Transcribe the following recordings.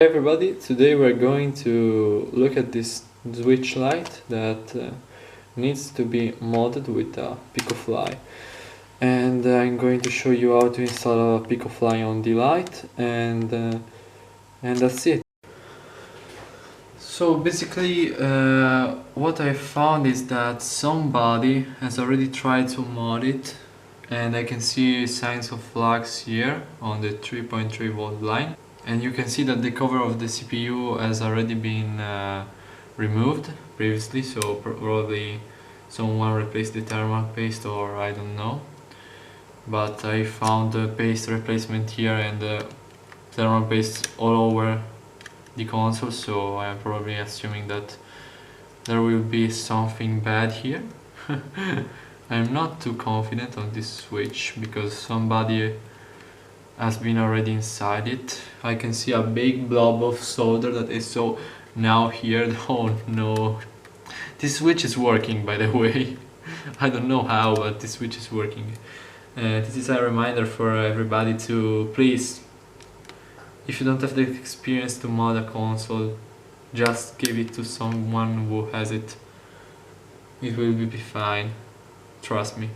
Hi everybody, today we're going to look at this switch light that needs to be modded with a Picofly, and I'm going to show you how to install a Picofly on the light, and that's it. So basically what I found is that somebody has already tried to mod it, and I can see signs of flags here on the 3.3 volt line. And you can see that the cover of the CPU has already been removed previously, so probably someone replaced the thermal paste, or I don't know. But I found the paste replacement here and the thermal paste all over the console, so I'm probably assuming that there will be something bad here. I'm not too confident on this switch because somebody has been already inside it. I can see a big blob of solder that I saw now here. Oh no. This switch is working, by the way. I don't know how, but this switch is working. This is a reminder for everybody to please, if you don't have the experience to mod a console, just give it to someone who has it. It will be fine. Trust me.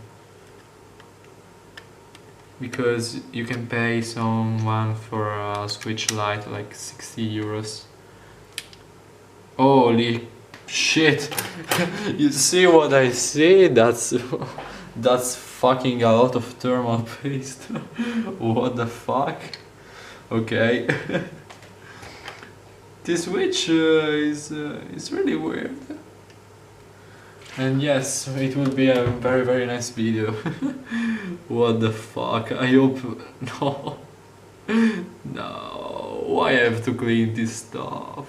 Because you can pay someone for a switch light like 60 euros. Holy shit! You see what I see? That's fucking a lot of thermal paste. What the fuck? Okay. This switch is really weird. And yes, it will be a very nice video. What the fuck? I hope... no. No, why I have to clean this stuff?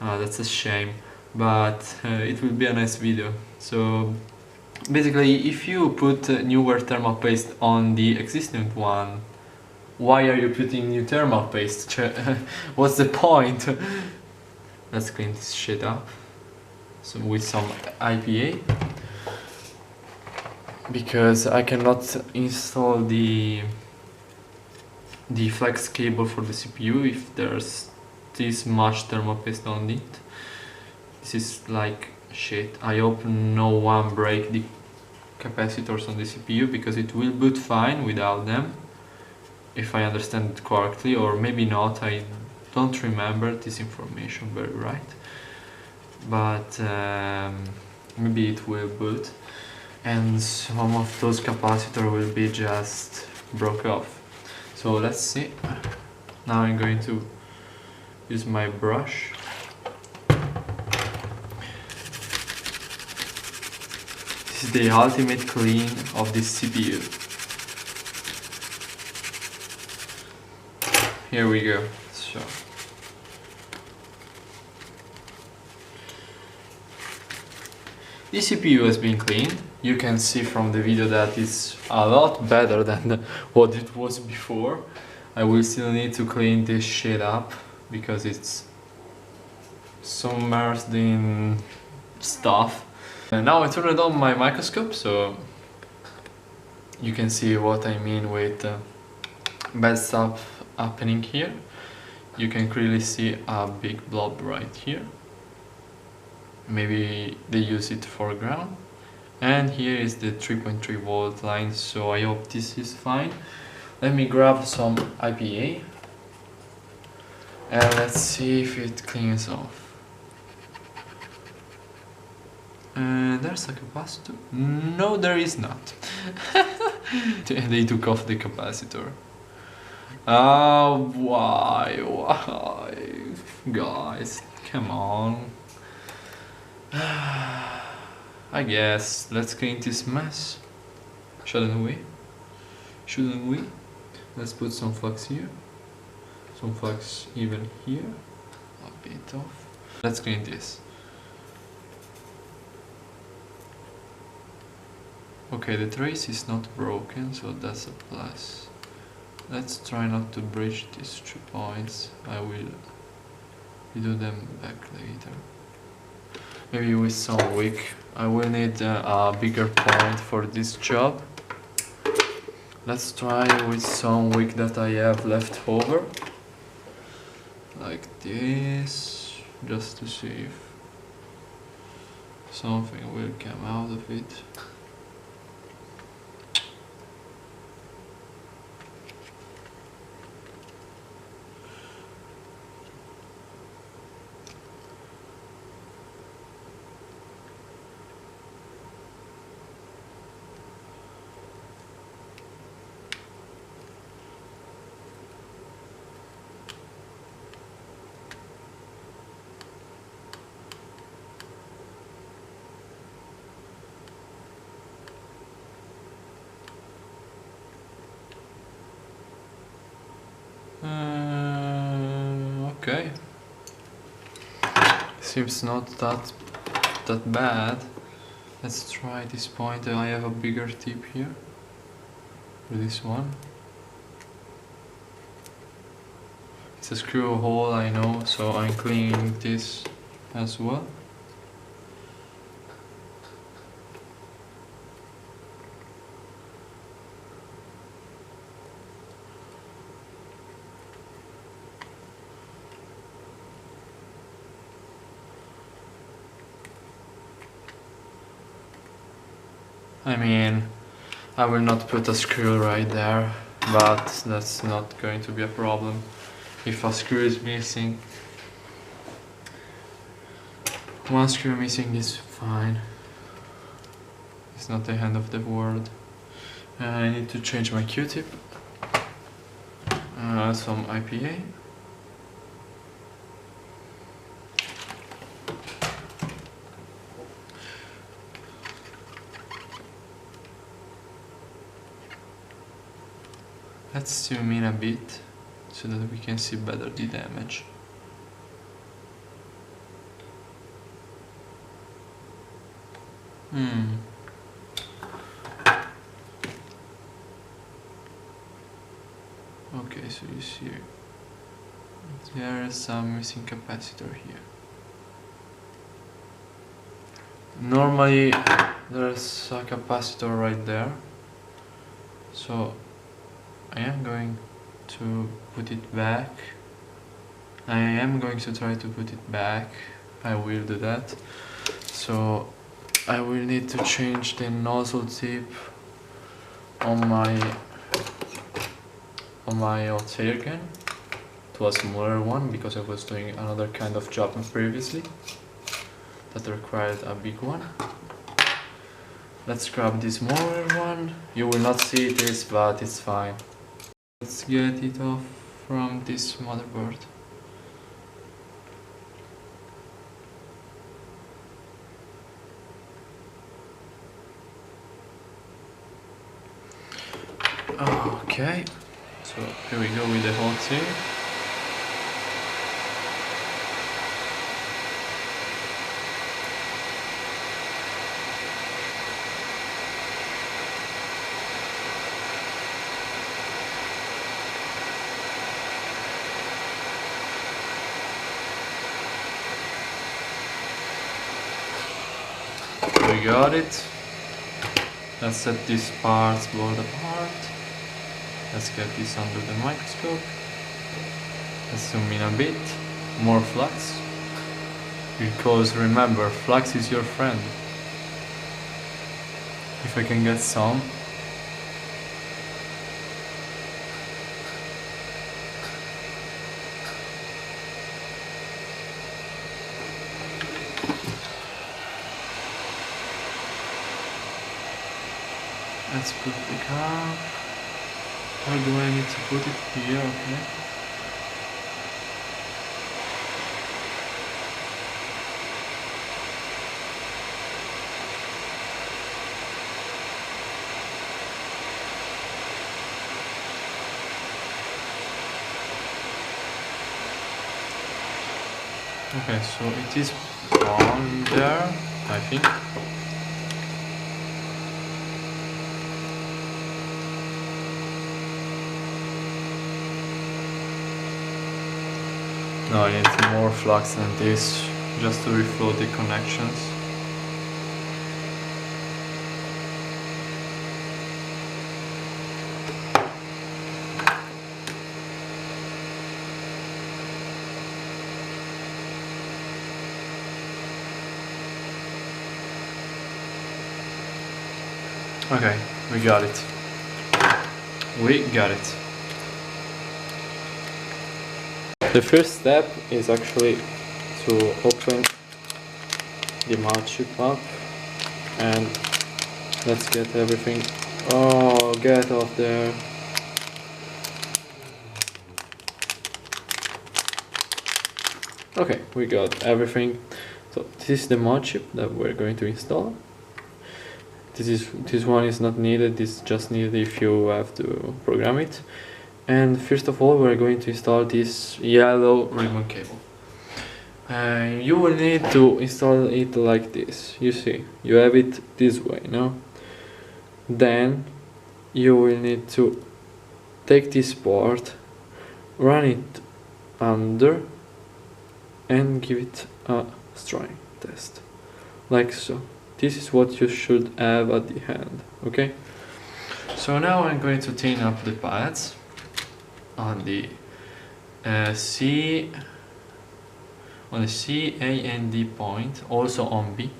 Ah, that's a shame. But it will be a nice video. So basically, if you put newer thermal paste on the existing one, why are you putting new thermal paste? What's the point? Let's clean this shit up. So with some IPA, because I cannot install the flex cable for the CPU if there's this much thermal paste on it. This is like shit. I hope no one break the capacitors on the CPU, because it will boot fine without them, if I understand it correctly, or maybe not. I don't remember this information very right. But maybe it will boot, and some of those capacitors will be just broke off. So let's see. Now I'm going to use my brush. This is the ultimate clean of this CPU. Here we go. So the CPU has been cleaned. You can see from the video that it's a lot better than what it was before. I will still need to clean this shit up because it's submerged in stuff. And now I turned on my microscope, so you can see what I mean with bad stuff happening here. You can clearly see a big blob right here. Maybe they use it for ground. And here is the 3.3 volt line, so I hope this is fine. Let me grab some IPA and let's see if it cleans off. And there's a capacitor. No, there is not. They took off the capacitor. Why? Guys, come on. I guess let's clean this mess, shouldn't we? Let's put some flux here, some flux even here, a bit off. Let's clean this. Okay, the trace is not broken, so that's a plus. Let's try not to breach these 3 points. I will do them back later. Maybe with some wick. I will need a bigger point for this job. Let's try with some wick that I have left over. like this, just to see if something will come out of it. Okay. Seems not that bad. Let's try this point. I have a bigger tip here. For this one. It's a screw hole, I know, so I'm cleaning this as well. I mean, I will not put a screw right there, but that's not going to be a problem. If a screw is missing, one screw missing is fine. It's not the end of the world. I need to change my Q-tip. Some IPA. Let's zoom in a bit so that we can see better the damage. Okay, so you see there is some missing capacitor here. Normally there's a capacitor right there, so I am going to put it back. I am going to try to put it back. I will do that. So I will need to change the nozzle tip on my hot air gun to a smaller one, because I was doing another kind of job previously that required a big one. Let's grab this smaller one. You will not see this, but it's fine. Let's get it off from this motherboard. Okay, so here we go with the hot air. We got it. Let's set these parts board apart. Let's get this under the microscope. Let's zoom in a bit. More flux. Because remember, flux is your friend. If I can get some. Let's put the cap. Or do I need to put it here? Okay. Okay, so it is on there, I think. No, I need more flux than this, just to reflow the connections. Okay, we got it. We got it. The first step is actually to open the mount chip up and let's get everything. Oh, get off there. Okay, we got everything. So this is the mod chip that we're going to install. This one is not needed. This is just needed if you have to program it. And first of all, we're going to install this yellow ribbon cable. You will need to install it like this. You see, you have it this way, no? Then you will need to take this port, run it under, and give it a string test, like so. This is what you should have at the end, okay? So now I'm going to tin up the pads on the C, A, and D point, also on B.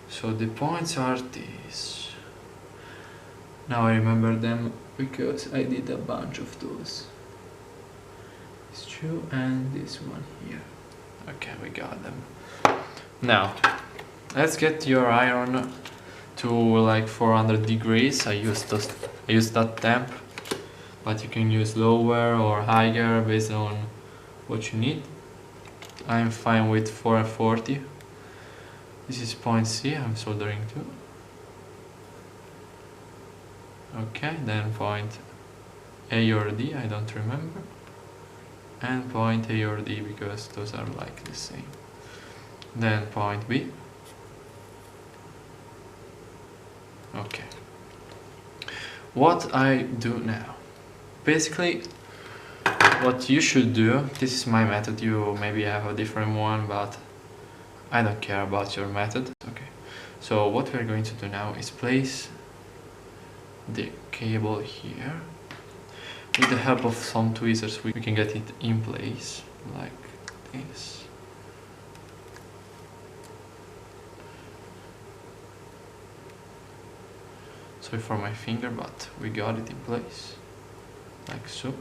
So the points are these. Now I remember them because I did a bunch of those. These two and this one here. Okay, we got them. Now, let's get your iron to like 400 degrees. I used that temp, but you can use lower or higher based on what you need. I'm fine with 440. This is point C, I'm soldering to. Okay, then point A or D, I don't remember. And point A or D because those are like the same. Then point B. Okay. What I do now. Basically, what you should do, this is my method, you maybe have a different one, but I don't care about your method. Okay. So what we're going to do now is place the cable here. With the help of some tweezers we can get it in place like this. Sorry for my finger, but we got it in place like so. You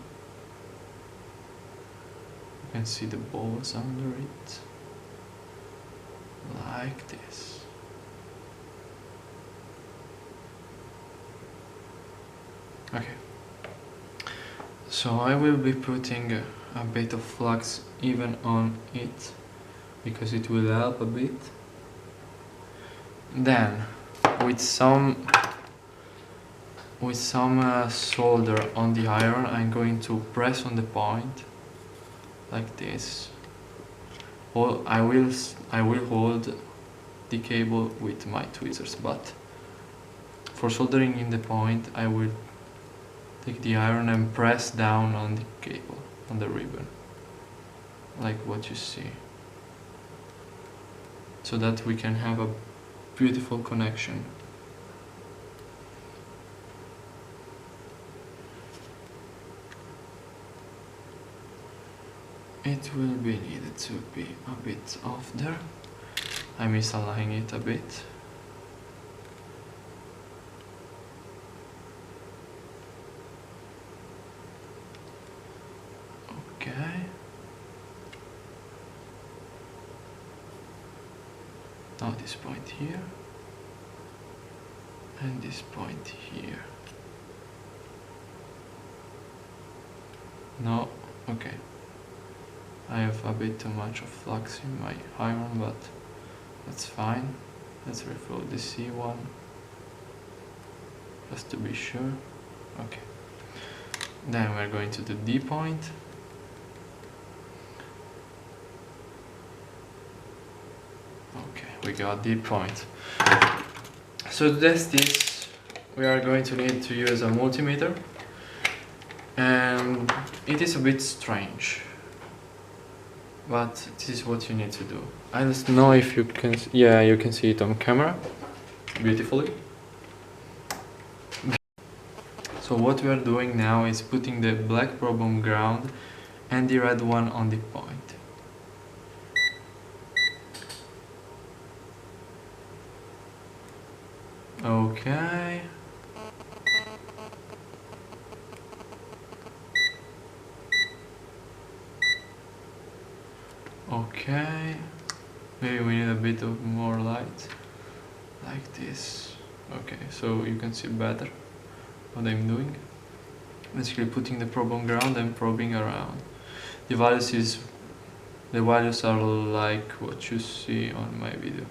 can see the balls under it like this. Okay. So I will be putting a bit of flux even on it because it will help a bit. Then with some solder on the iron, I'm going to press on the point like this. Or I will hold the cable with my tweezers, but for soldering in the point I will take the iron and press down on the cable, on the ribbon, like what you see, so that we can have a beautiful connection. It will be needed to be a bit off there. I misalign it a bit. Okay. Now this point here and this point here. No, okay. I have a bit too much of flux in my iron, but that's fine. Let's reflow the C1 just to be sure. Okay. Then we're going to the D point. Okay, we got D point. So to test this, we are going to need to use a multimeter, and it is a bit strange, but this is what you need to do. I don't know if you can, yeah, you can see it on camera beautifully. So what we are doing now is putting the black probe on ground and the red one on the point. Okay. Okay. Maybe we need a bit of more light. Like this. Okay, so you can see better what I'm doing. Basically putting the probe on ground and probing around. The values are like what you see on my video.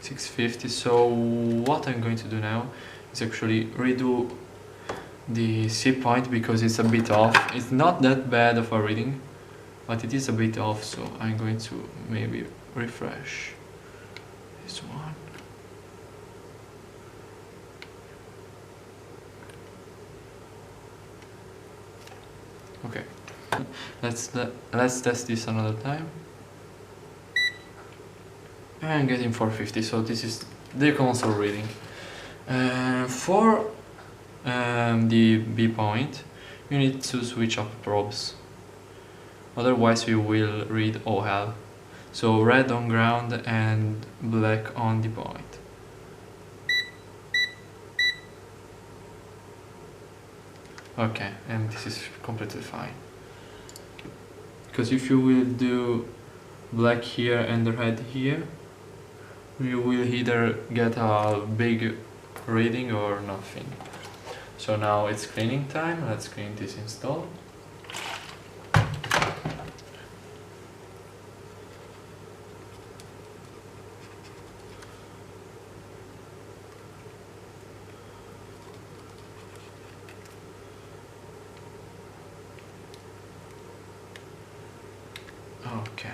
$650. So what I'm going to do now is actually redo the C point because it's a bit off. It's not that bad of a reading, but it is a bit off, so I'm going to maybe refresh this one. Okay, let's test this another time. I'm getting 450, so this is the console reading. For the B point, you need to switch up probes, otherwise you will read OL. So red on ground and black on the point. Okay, and this is completely fine. Because if you will do black here and red here, you will either get a big reading or nothing. So now it's cleaning time. Let's clean this install. Okay.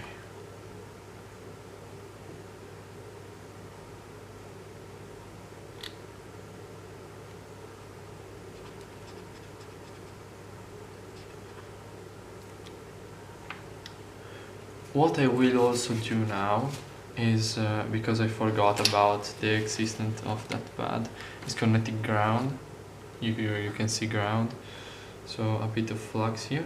What I will also do now is, because I forgot about the existence of that pad, is connecting ground. You can see ground, so a bit of flux here.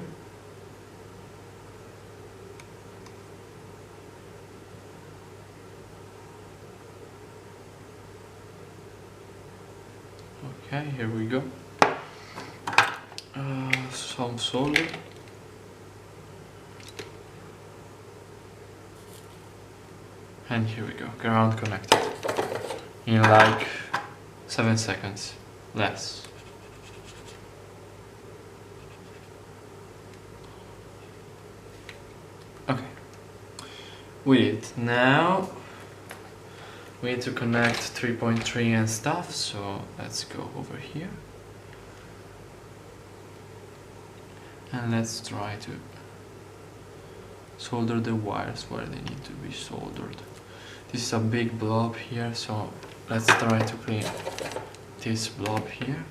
Okay, here we go. Some solder. And here we go, ground connected. In like 7 seconds, less. Okay. Wait, now we need to connect 3.3 and stuff, so let's go over here. And let's try to solder the wires where they need to be soldered. This is a big blob here, so let's try to clean this blob here.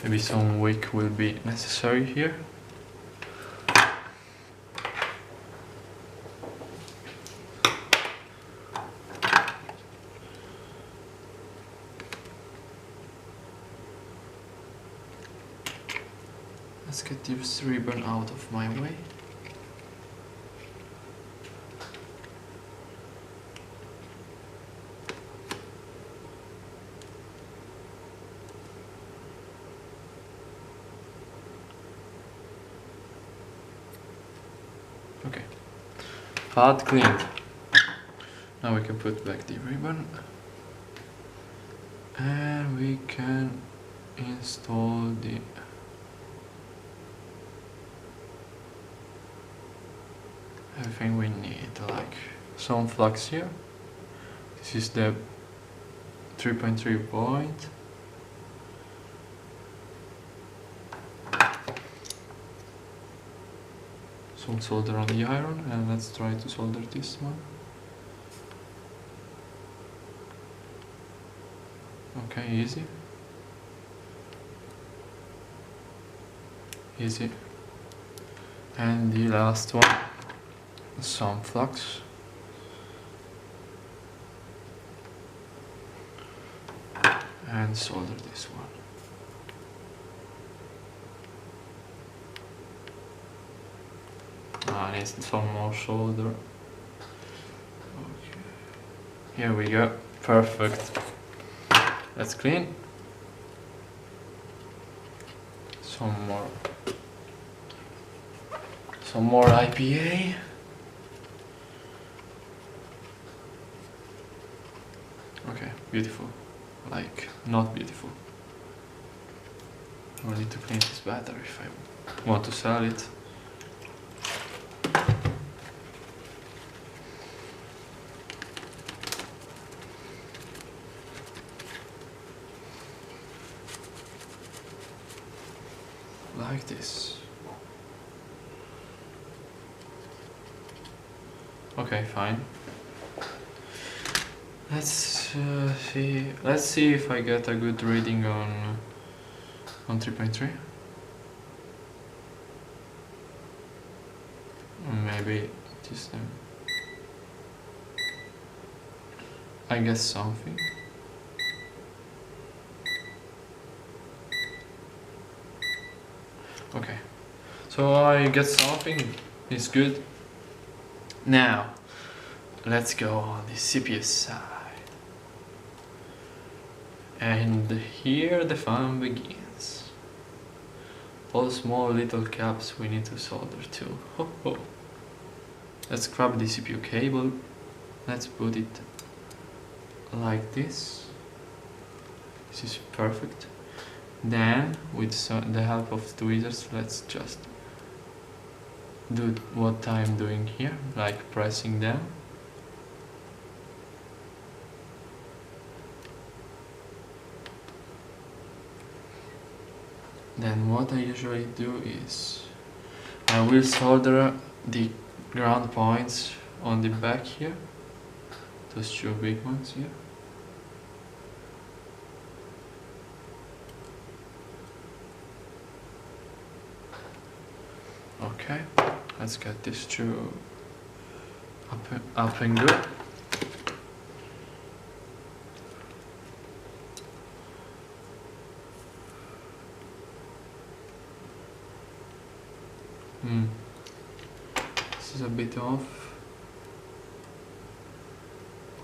Maybe some wick will be necessary here. Let's get this ribbon out of my way. Okay, pad cleaned. Now we can put back the ribbon and we can install the everything we need, like some flux here. This is the 3.3 point. Some solder on the iron, and let's try to solder this one. Okay, easy. Easy. And the last one, some flux. And solder this one. I need some more solder. Okay. Here we go. Perfect. Let's clean. Some more IPA. Okay, beautiful. Like, not beautiful. I need to clean this battery if I want to sell it. Like this. Okay, fine. Let's see. Let's see if I get a good reading on 3.3. Maybe this time. I guess something. Okay, so I get something. It's good. Now, let's go on the CPU side. And here the fun begins. All small little caps we need to solder too. Ho ho. Let's grab the CPU cable. Let's put it like this. This is perfect. Then, with the help of tweezers, let's just do what I'm doing here, like pressing down. Then what I usually do is I will solder the ground points on the back here, those two big ones here. Okay, let's get these two up and good. This is a bit off.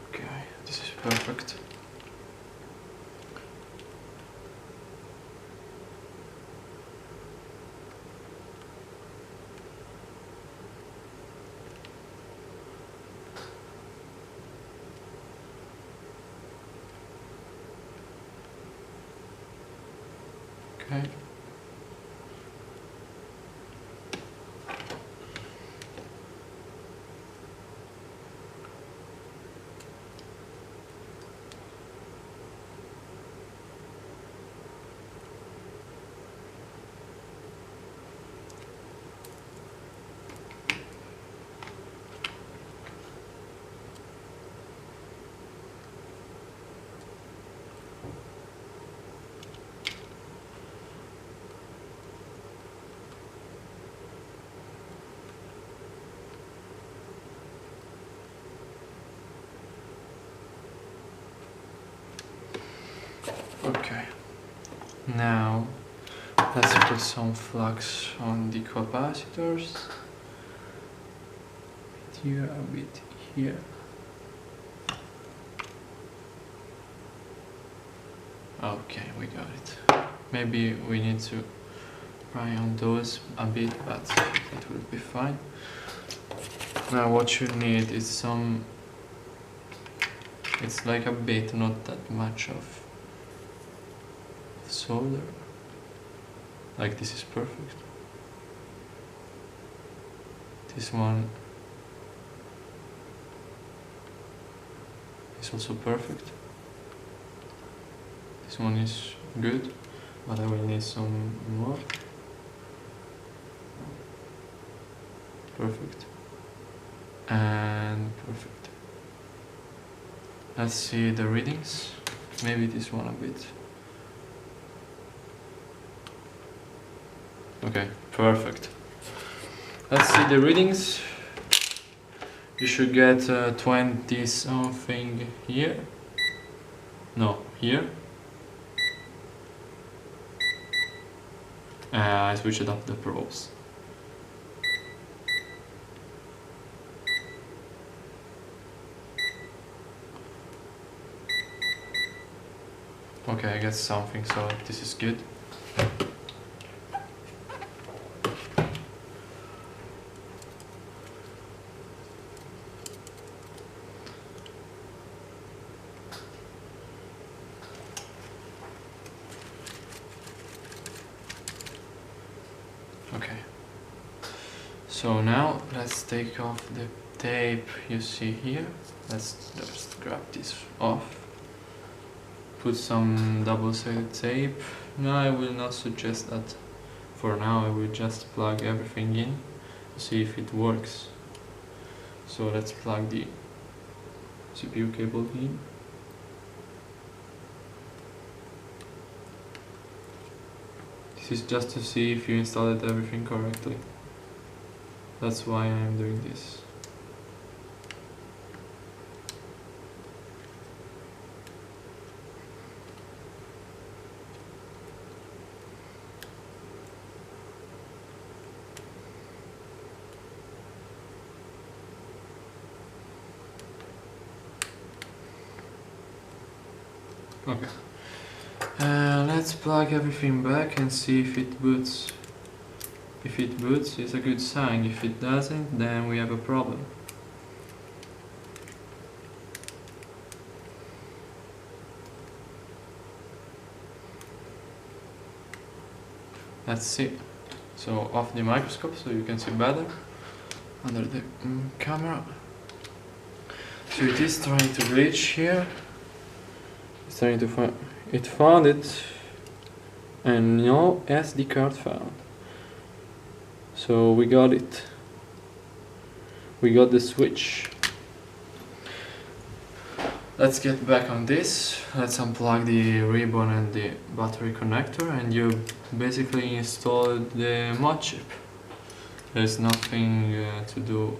Okay, this is perfect. Okay. Okay, now let's put some flux on the capacitors. Here, a bit here. Okay, we got it. Maybe we need to pry on those a bit, but it will be fine. Now what you need is some, it's like a bit, not that much of solder. Like this is perfect. This one is also perfect. This one is good, but I will need some more. Perfect. And perfect. Let's see the readings. Maybe this one a bit. Okay, perfect. Let's see the readings. You should get 20 something here. No, here. I switched up the probes. Okay, I get something, so this is good. Okay. So now let's take off the tape you see here. Let's just grab this off. Put some double-sided tape. No, I will not suggest that. For now I will just plug everything in to see if it works. So let's plug the CPU cable in. This is just to see if you installed everything correctly. That's why I'm doing this. Okay. Let's plug everything back and see if it boots. If it boots, it's a good sign. If it doesn't, then we have a problem. Let's see. So off the microscope so you can see better under the camera. So it is trying to reach here. It's trying to find. It found it, and no SD card found. So we got it. We got the switch. Let's get back on this. Let's unplug the ribbon and the battery connector, and you basically installed the mod chip. There's nothing to do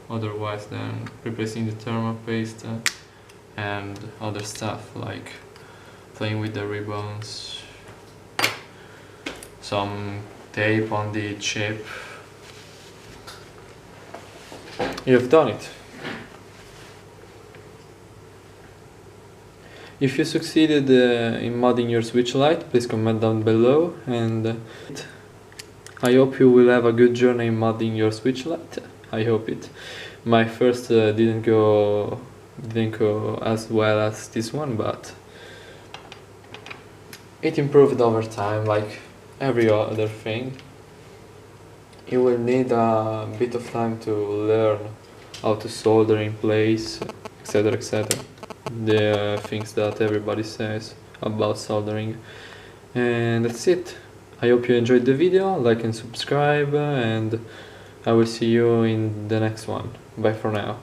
otherwise than replacing the thermal paste and other stuff like playing with the ribbons, some tape on the chip. You've done it. If you succeeded in modding your switch light, please comment down below, and I hope you will have a good journey in modding your switch light. I hope it. My first didn't go as well as this one, but it improved over time, like every other thing. You will need a bit of time to learn how to solder in place, etc, etc. The things that everybody says about soldering. And that's it. I hope you enjoyed the video, like and subscribe, and I will see you in the next one. Bye for now.